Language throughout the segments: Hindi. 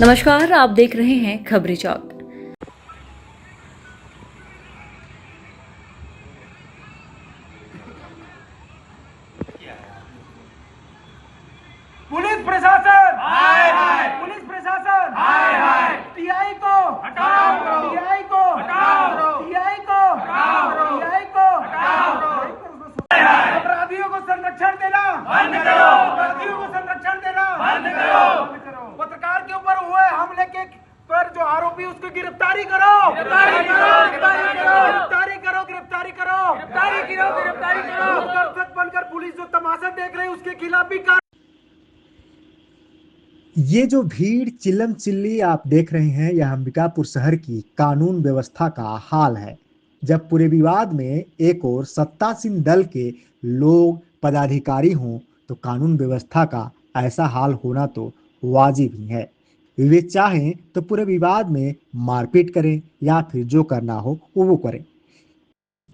नमस्कार, आप देख रहे हैं खबरी चौक। पुलिस प्रशासन हाय हाय, पुलिस प्रशासन हाय हाय, टीआई को हटाओ, टीआई को हटाओ, टीआई को हटाओ, टीआई को हटाओ। हाय हाय, अपराधियों को संरक्षण देना बंद करो, अपराधियों को संरक्षण देना बंद करो। पत्रकार के ऊपर हुए हमले के पर जो आरोपी उसकी गिरफ्तारी करो गिरफ्तारी करो, गिरफ्तारी करो, गिरफ्तारी करो गिरफ्तारी करो गिरफ्तारी करो। दर्शक बनकर पुलिस जो तमाशा देख रही है उसके खिलाफ भी ये जो भीड़ चिल्लम चिल्ली आप देख रहे हैं, यह अंबिकापुर शहर की कानून व्यवस्था का हाल है। जब पूरे विवाद में एक और सत्तासीन दल के लोग पदाधिकारी हों तो कानून व्यवस्था का ऐसा हाल होना तो वाजिब ही है। वे चाहें तो पूरे विवाद में मारपीट करें या फिर जो करना हो वो करें।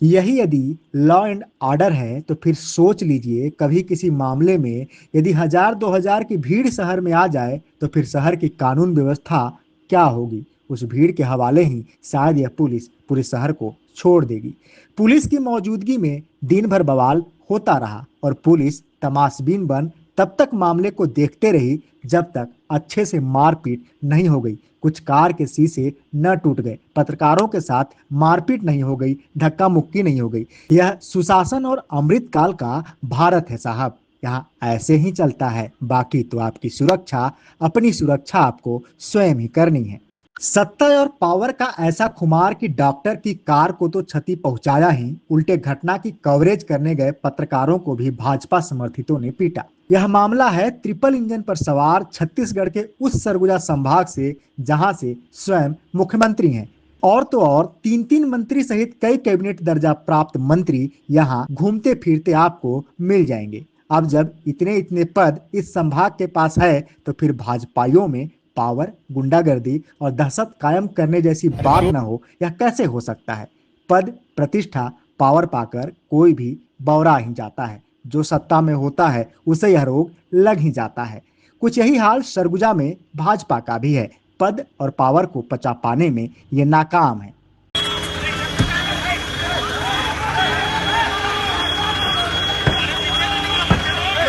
यही यदि लॉ एंड ऑर्डर है तो फिर सोच लीजिए, कभी किसी मामले में यदि 1000-2000 की भीड़ शहर में आ जाए तो फिर शहर की कानून व्यवस्था क्या होगी। उस भीड़ के हवाले ही शायद यह पुलिस पूरे शहर को छोड़ देगी। पुलिस की मौजूदगी में दिन भर बवाल होता रहा और पुलिस तमाशबीन बन तब तक मामले को देखते रही जब तक अच्छे से मारपीट नहीं हो गई, कुछ कार के शीशे न टूट गए, पत्रकारों के साथ मारपीट नहीं हो गई, धक्का मुक्की नहीं हो गई। यह सुशासन और अमृतकाल का भारत है साहब। यहाँ ऐसे ही चलता है। बाकी तो आपकी सुरक्षा, अपनी सुरक्षा आपको स्वयं ही करनी है। सत्ता और पावर का ऐसा खुमार कि डॉक्टर की कार को तो क्षति पहुंचाया ही, उल्टे घटना की कवरेज करने गए पत्रकारों को भी भाजपा समर्थितों ने पीटा। यह मामला है ट्रिपल इंजन पर सवार छत्तीसगढ़ के उस सरगुजा संभाग से जहां से स्वयं मुख्यमंत्री हैं। और तो और 3-3 मंत्री सहित कई कैबिनेट दर्जा प्राप्त मंत्री यहाँ घूमते फिरते आपको मिल जाएंगे। अब जब इतने इतने पद इस संभाग के पास है तो फिर भाजपाइयों में पावर, गुंडागर्दी और दहशत कायम करने जैसी बात न हो, यह कैसे हो सकता है। पद, प्रतिष्ठा, पावर पाकर कोई भी बौरा ही जाता है। जो सत्ता में होता है उसे यह रोग लग ही जाता है। कुछ यही हाल सरगुजा में भाजपा का भी है। पद और पावर को पचा पाने में ये नाकाम है।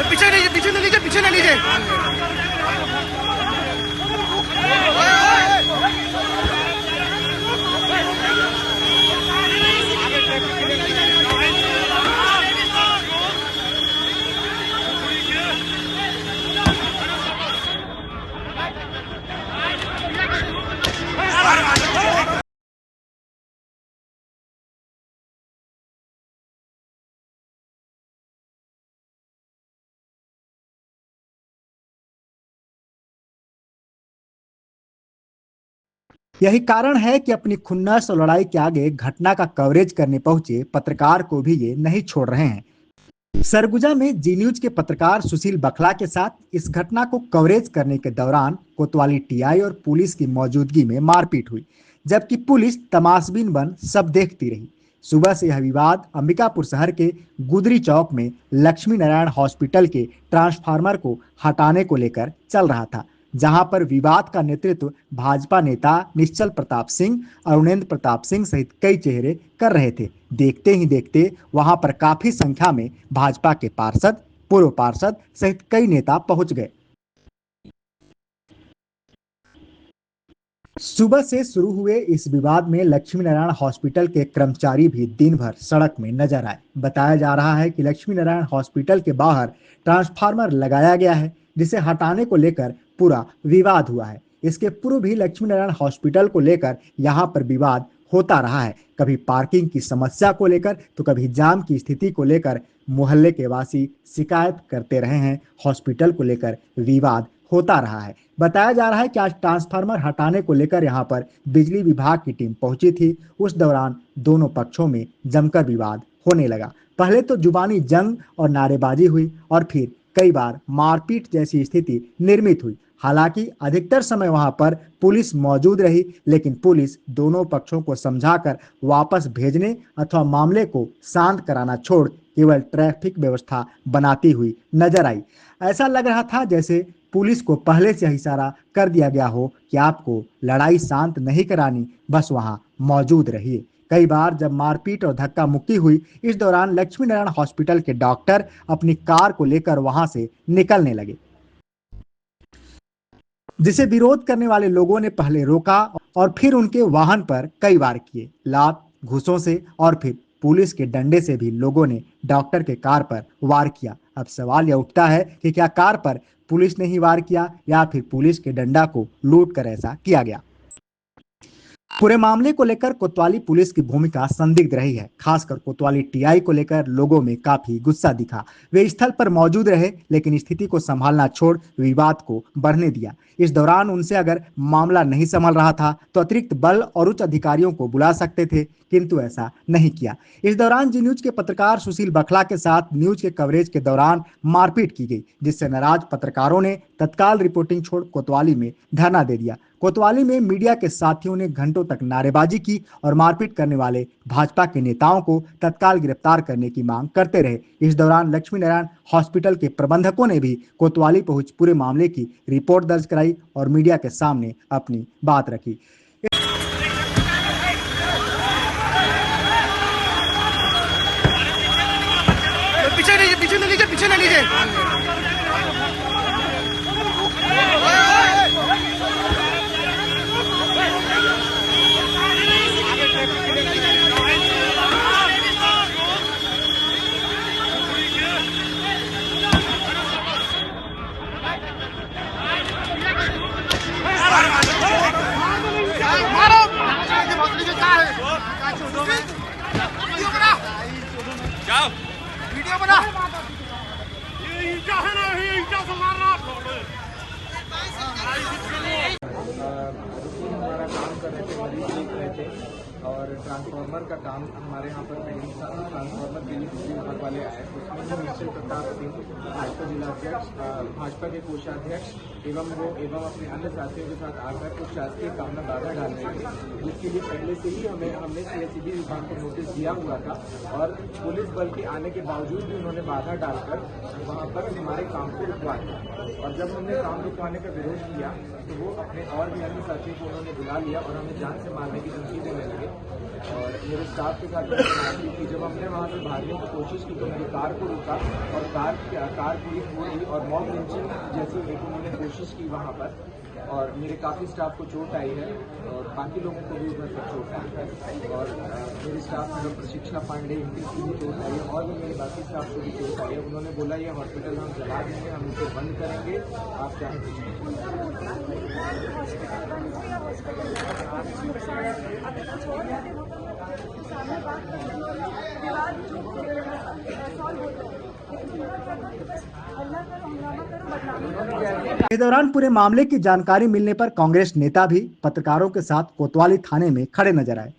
पीछे न लीजिए यही कारण है कि अपनी खुन्नस और लड़ाई के आगे घटना का कवरेज करने पहुंचे पत्रकार को भी ये नहीं छोड़ रहे हैं। सरगुजा में जी न्यूज के पत्रकार सुशील बखला के साथ इस घटना को कवरेज करने के दौरान कोतवाली टीआई और पुलिस की मौजूदगी में मारपीट हुई, जबकि पुलिस तमाशबीन बन सब देखती रही। सुबह से यह विवाद अंबिकापुर शहर के गुदरी चौक में लक्ष्मी नारायण हॉस्पिटल के ट्रांसफार्मर को हटाने को लेकर चल रहा था, जहां पर विवाद का नेतृत्व भाजपा नेता निश्चल प्रताप सिंह, अरुणेंद्र प्रताप सिंह सहित कई चेहरे कर रहे थे। देखते ही देखते वहां पर काफी संख्या में भाजपा के पार्षद, पूर्व पार्षद सहित कई नेता पहुंच गए। सुबह से शुरू हुए इस विवाद में लक्ष्मी नारायण हॉस्पिटल के कर्मचारी भी दिन भर सड़क में नजर आए। बताया जा रहा है कि लक्ष्मी नारायण हॉस्पिटल के बाहर ट्रांसफार्मर लगाया गया है, जिसे हटाने को लेकर पूरा विवाद हुआ है। इसके पूर्व भी लक्ष्मी नारायण हॉस्पिटल को लेकर यहाँ पर विवाद होता रहा है, कभी पार्किंग की समस्या को लेकर तो कभी जाम की स्थिति को लेकर मोहल्ले के वासी शिकायत करते रहे हैं। हॉस्पिटल को लेकर विवाद होता रहा है। बताया जा रहा है कि आज ट्रांसफार्मर हटाने को लेकर यहाँ पर बिजली विभाग की टीम पहुंची थी। उस दौरान दोनों पक्षों में जमकर विवाद होने लगा। पहले तो जुबानी जंग और नारेबाजी हुई और फिर कई बार मारपीट जैसी स्थिति निर्मित हुई। हालांकि अधिकतर समय वहां पर पुलिस मौजूद रही, लेकिन पुलिस दोनों पक्षों को समझाकर वापस भेजने अथवा मामले को शांत कराना छोड़ केवल ट्रैफिक व्यवस्था बनाती हुई नजर आई। ऐसा लग रहा था जैसे पुलिस को पहले से इशारा कर दिया गया हो कि आपको लड़ाई शांत नहीं करानी, बस वहां मौजूद रहिए। कई बार जब मारपीट और धक्का मुक्की हुई, इस दौरान लक्ष्मी नारायण हॉस्पिटल के डॉक्टर अपनी कार को लेकर वहां से निकलने लगे, जिसे विरोध करने वाले लोगों ने पहले रोका और फिर उनके वाहन पर कई वार किए। लात, घूंसों से और फिर पुलिस के डंडे से भी लोगों ने डॉक्टर के कार पर वार किया। अब सवाल यह उठता है कि क्या कार पर पुलिस ने ही वार किया या फिर पुलिस के डंडा को लूट कर ऐसा किया गया। पूरे मामले को लेकर कोतवाली पुलिस की भूमिका संदिग्ध रही है। खासकर कोतवाली टीआई को लेकर लोगों में काफी गुस्सा दिखा। वे स्थल पर मौजूद रहे लेकिन स्थिति को संभालना छोड़ विवाद को बढ़ने दिया। इस दौरान उनसे अगर मामला नहीं संभल रहा था तो अतिरिक्त बल और उच्च अधिकारियों को बुला सकते थे, किंतु ऐसा नहीं किया। इस दौरान जी न्यूज के पत्रकार सुशील बखला के साथ न्यूज के कवरेज के दौरान मारपीट की गई, जिससे नाराज पत्रकारों ने तत्काल रिपोर्टिंग छोड़ कोतवाली में धरना दे दिया। कोतवाली में मीडिया के साथियों ने घंटों तक नारेबाजी की और मारपीट करने वाले भाजपा के नेताओं को तत्काल गिरफ्तार करने की मांग करते रहे। इस दौरान लक्ष्मी नारायण हॉस्पिटल के प्रबंधकों ने भी कोतवाली पहुंच पूरे मामले की रिपोर्ट दर्ज कराई और मीडिया के सामने अपनी बात रखी। पीछे न लीजिए। वीडियो बना। ये ईटा है ना, ये ईटा से मारना आप लोग। हमारा काम कर रहे थे, मरीज देख रहे थे और ट्रांसफार्मर का काम हमारे यहाँ पर ट्रांसफार्मर के लिए बिजली विभाग वाले आए। उसमें निश्चित प्रताप सिंह भाजपा जिलाध्यक्ष, भाजपा के कोषाध्यक्ष एवं अपने अन्य साथियों के साथ आकर कुछ शासकीय काम में बाधा डाल रहे थे, जिसके लिए पहले से ही हमने सीएसईबी विभाग को नोटिस दिया हुआ था और पुलिस बल के आने के बावजूद भी उन्होंने बाधा डालकर वहाँ पर हमारे काम को रुकवा दिया। और जब हमने काम रुकवाने का विरोध किया तो वो अपने और भी अन्य साथियों को उन्होंने बुला लिया और हमें जान से मारने की धमकी देने लगे और मेरे स्टाफ के साथ मारपीट की। जब हमने वहाँ से भागने की कोशिश की तो मेरी कार को रुका और कार पूरी हुई और मॉब लिंचिंग जैसी उन्होंने कोशिश की वहाँ पर और मेरे काफ़ी स्टाफ को चोट आई है और बाकी लोगों को भी उधर पर चोट आई है और मेरे स्टाफ में प्रशिक्षणा पांडे इनकी भी चोट आई है और भी मेरे बाकी स्टाफ को भी चोट आई है। उन्होंने बोला ये हॉस्पिटल हम जला देंगे, हम इसे बंद करेंगे, आप चाहे इस दौरान पूरे मामले की जानकारी मिलने पर कांग्रेस नेता भी पत्रकारों के साथ कोतवाली थाने में खड़े नजर आए।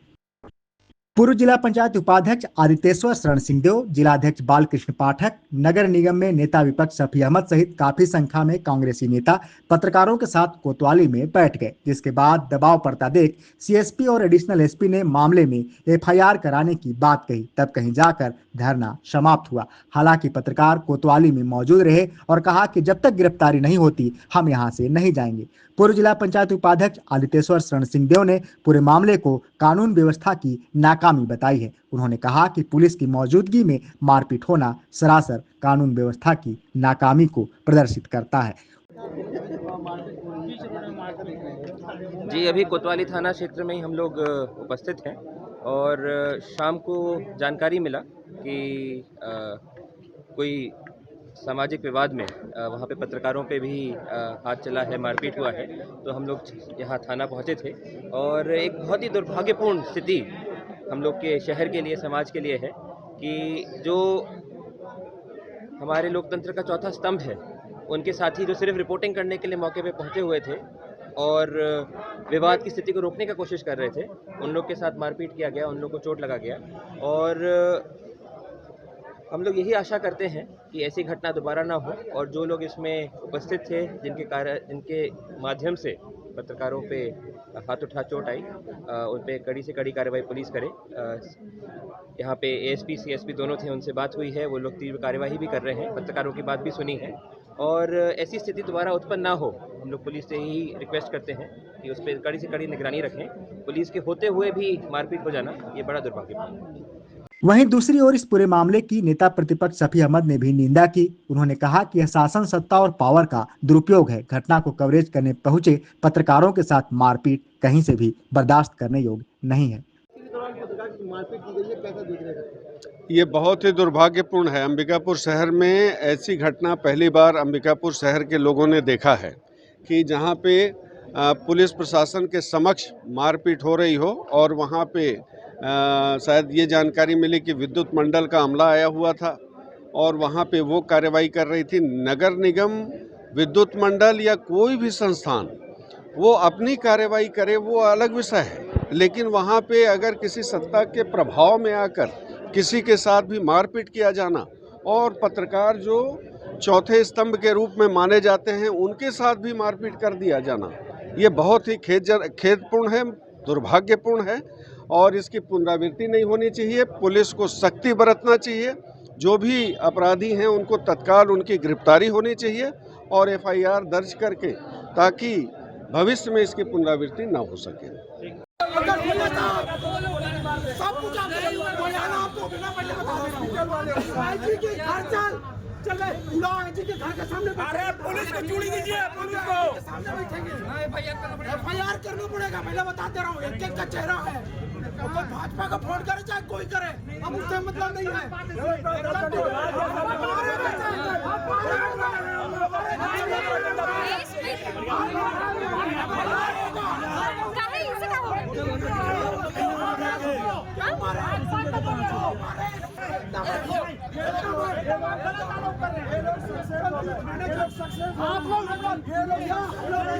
पूर्व जिला पंचायत उपाध्यक्ष आदितेश्वर शरण सिंहदेव, जिलाध्यक्ष बालकृष्ण पाठक, नगर निगम में नेता विपक्ष शफी अहमद सहित काफी संख्या में कांग्रेसी नेता पत्रकारों के साथ कोतवाली में बैठ गए, जिसके बाद दबाव पड़ता देख सीएसपी और एडिशनल एसपी ने मामले में एफआईआर कराने की बात कही। तब कहीं जाकर धरना समाप्त हुआ। हालांकि पत्रकार कोतवाली में मौजूद रहे और कहा कि जब तक गिरफ्तारी नहीं होती हम यहाँ से नहीं जाएंगे। पूर्व जिला पंचायत उपाध्यक्ष आदितेश्वर शरण सिंहदेव ने पूरे मामले को कानून व्यवस्था की नाकामी बताई है। उन्होंने कहा कि पुलिस की मौजूदगी में मारपीट होना सरासर कानून व्यवस्था की नाकामी को प्रदर्शित करता है। जी, अभी कोतवाली थाना क्षेत्र में ही हम लोग उपस्थित हैं और शाम को जानकारी मिला कि कोई सामाजिक विवाद में वहाँ पे पत्रकारों पे भी हाथ चला है, मारपीट हुआ है। तो हम लोग यहाँ थाना पहुँचे थे और एक बहुत ही दुर्भाग्यपूर्ण स्थिति हम लोग के शहर के लिए, समाज के लिए है कि जो हमारे लोकतंत्र का चौथा स्तंभ है, उनके साथी जो सिर्फ रिपोर्टिंग करने के लिए मौके पे पहुँचे हुए थे और विवाद की स्थिति को रोकने का कोशिश कर रहे थे, उन लोग के साथ मारपीट किया गया, उन लोग को चोट लगा गया। और हम लोग यही आशा करते हैं कि ऐसी घटना दोबारा ना हो और जो लोग इसमें उपस्थित थे, जिनके माध्यम से पत्रकारों पे हाथ उठा चोट आई, उन पे कड़ी से कड़ी कार्रवाई पुलिस करे। यहाँ पे एएसपी सीएसपी दोनों थे, उनसे बात हुई है, वो लोग तीव्र कार्यवाही भी कर रहे हैं, पत्रकारों की बात भी सुनी है और ऐसी स्थिति दोबारा उत्पन्न ना हो हम लोग पुलिस से ही रिक्वेस्ट करते हैं कि उस पर कड़ी से कड़ी निगरानी रखें। पुलिस के होते हुए भी मारपीट हो जाना ये बड़ा दुर्भाग्यपूर्ण है। वहीं दूसरी ओर इस पूरे मामले की नेता प्रतिपक्ष शफी अहमद ने भी निंदा की। उन्होंने कहा कि यह शासन सत्ता और पावर का दुरुपयोग है। घटना को कवरेज करने पहुंचे पत्रकारों के साथ मारपीट कहीं से भी बर्दाश्त करने योग्य नहीं है। ये बहुत ही दुर्भाग्यपूर्ण है। अंबिकापुर शहर में ऐसी घटना पहली बार अंबिकापुर शहर के लोगों ने देखा है कि जहां पे पुलिस प्रशासन के समक्ष मारपीट हो रही हो और वहां पे शायद ये जानकारी मिली कि विद्युत मंडल का अमला आया हुआ था और वहां पे वो कार्रवाई कर रही थी। नगर निगम, विद्युत मंडल या कोई भी संस्थान वो अपनी कार्रवाई करे वो अलग विषय है, लेकिन वहाँ पे अगर किसी सत्ता के प्रभाव में आकर किसी के साथ भी मारपीट किया जाना और पत्रकार जो चौथे स्तंभ के रूप में माने जाते हैं उनके साथ भी मारपीट कर दिया जाना, ये बहुत ही खेदपूर्ण है, दुर्भाग्यपूर्ण है और इसकी पुनरावृत्ति नहीं होनी चाहिए। पुलिस को सख्ती बरतना चाहिए, जो भी अपराधी हैं उनको तत्काल उनकी गिरफ्तारी होनी चाहिए और एफआईआर दर्ज करके ताकि भविष्य में इसकी पुनरावृत्ति ना हो सके। सब कुछ आपको बिना पहले बता दें। चल जी के घर के सामने। अरे पुलिस को चूड़ी दीजिए, पुलिस को सामने बैठेंगे। एफआईआर करना पड़ेगा, पहले बता दे रहा हूँ। एक एक का चेहरा है, कोई भाजपा का फोन करे चाहे कोई करे, हम उससे मतलब नहीं है। आप लोग